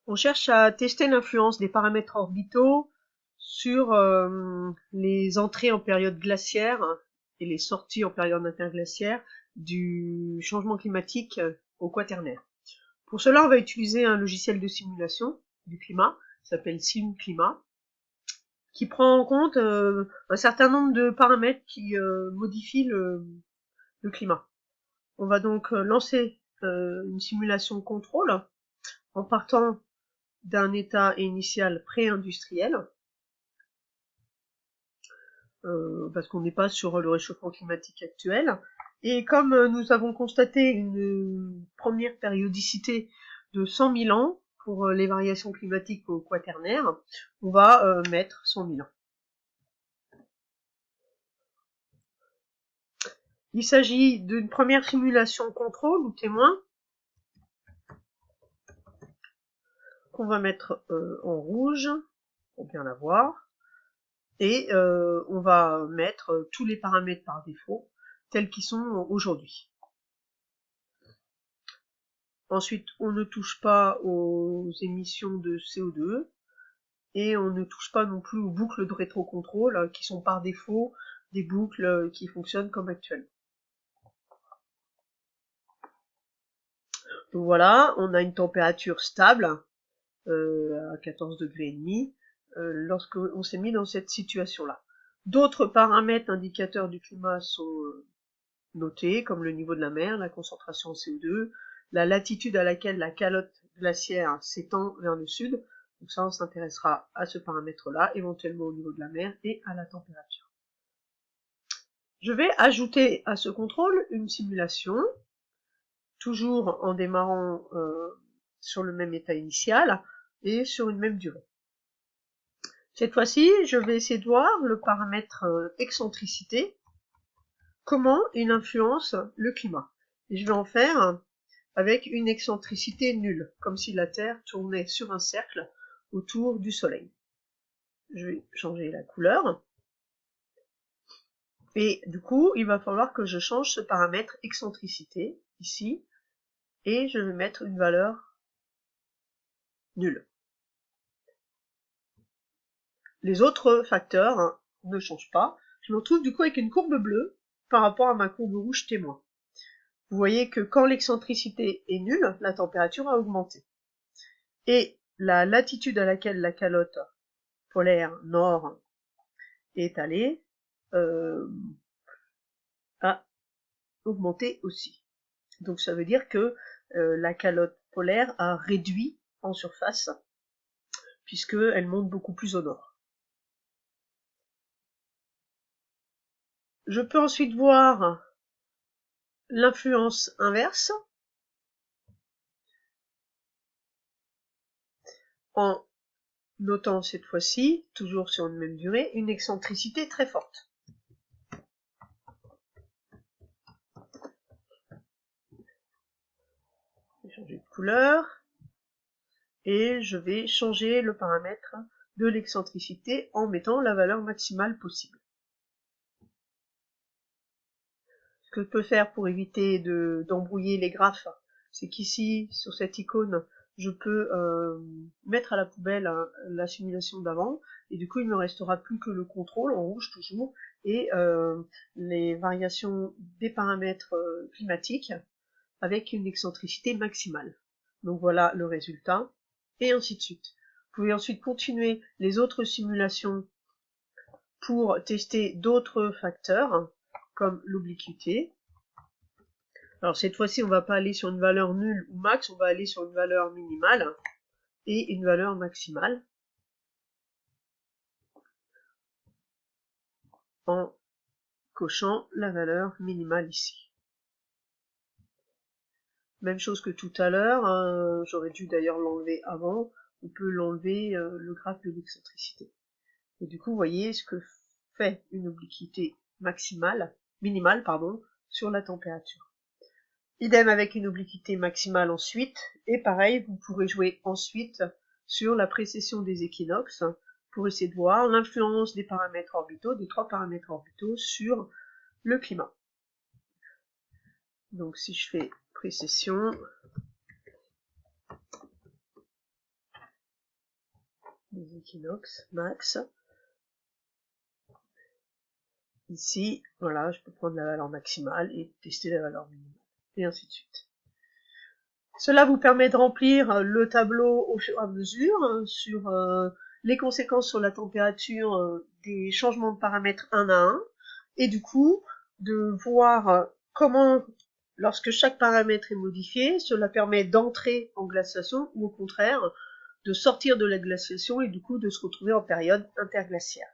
On cherche à tester l'influence des paramètres orbitaux sur les entrées en période glaciaire et les sorties en période interglaciaire du changement climatique au quaternaire. Pour cela, on va utiliser un logiciel de simulation du climat, qui s'appelle SimClimat, qui prend en compte un certain nombre de paramètres qui modifient le climat. On va donc lancer une simulation de contrôle en partant d'un état initial pré-industriel, parce qu'on n'est pas sur le réchauffement climatique actuel. Et comme nous avons constaté une première périodicité de 100 000 ans pour les variations climatiques au quaternaire, on va mettre 100 000 ans. Il s'agit d'une première simulation contrôle ou témoin qu'on va mettre en rouge pour bien la voir. Et on va mettre tous les paramètres par défaut tels qu'ils sont aujourd'hui. Ensuite, on ne touche pas aux émissions de CO2 et on ne touche pas non plus aux boucles de rétrocontrôle qui sont par défaut des boucles qui fonctionnent comme actuellement. Donc voilà, on a une température stable à 14 degrés et demi lorsque on s'est mis dans cette situation-là. D'autres paramètres indicateurs du climat sont notés, comme le niveau de la mer, la concentration en CO2, la latitude à laquelle la calotte glaciaire s'étend vers le sud. Donc ça, on s'intéressera à ce paramètre-là, éventuellement au niveau de la mer et à la température. Je vais ajouter à ce contrôle une simulation, toujours en démarrant sur le même état initial et sur une même durée. Cette fois-ci, je vais essayer de voir le paramètre excentricité, comment il influence le climat. Et je vais en faire avec une excentricité nulle, comme si la Terre tournait sur un cercle autour du Soleil. Je vais changer la couleur. Et du coup, il va falloir que je change ce paramètre excentricité, ici, et je vais mettre une valeur nulle. Les autres facteurs ne changent pas. Je me retrouve du coup avec une courbe bleue par rapport à ma courbe rouge témoin. Vous voyez que quand l'excentricité est nulle, la température a augmenté. Et la latitude à laquelle la calotte polaire nord est allée a augmenté aussi. Donc ça veut dire que la calotte polaire a réduit en surface, puisqu'elle monte beaucoup plus au nord. Je peux ensuite voir l'influence inverse, en notant cette fois-ci, toujours sur une même durée, une excentricité très forte. Je vais changer de couleur, et je vais changer le paramètre de l'excentricité en mettant la valeur maximale possible. Ce que je peux faire pour éviter d'embrouiller les graphes, c'est qu'ici, sur cette icône, je peux mettre à la poubelle la simulation d'avant, et du coup il ne me restera plus que le contrôle, en rouge toujours, et les variations des paramètres climatiques avec une excentricité maximale. Donc voilà le résultat, et ainsi de suite. Vous pouvez ensuite continuer les autres simulations pour tester d'autres facteurs, comme l'obliquité. Alors cette fois-ci, on va pas aller sur une valeur nulle ou max, on va aller sur une valeur minimale et une valeur maximale, en cochant la valeur minimale ici. Même chose que tout à l'heure, j'aurais dû d'ailleurs l'enlever avant, on peut l'enlever le graphe de l'excentricité. Et du coup, vous voyez ce que fait une obliquité minimale, sur la température. Idem avec une obliquité maximale ensuite, et pareil, vous pourrez jouer ensuite sur la précession des équinoxes, pour essayer de voir l'influence des paramètres orbitaux, des 3 paramètres orbitaux, sur le climat. Donc si je fais précession, les équinoxes, max. Ici, voilà, je peux prendre la valeur maximale et tester la valeur minimale, et ainsi de suite. Cela vous permet de remplir le tableau au fur et à mesure sur les conséquences sur la température des changements de paramètres un à un, et du coup, de voir comment, lorsque chaque paramètre est modifié, cela permet d'entrer en glaciation ou au contraire, de sortir de la glaciation et du coup de se retrouver en période interglaciaire.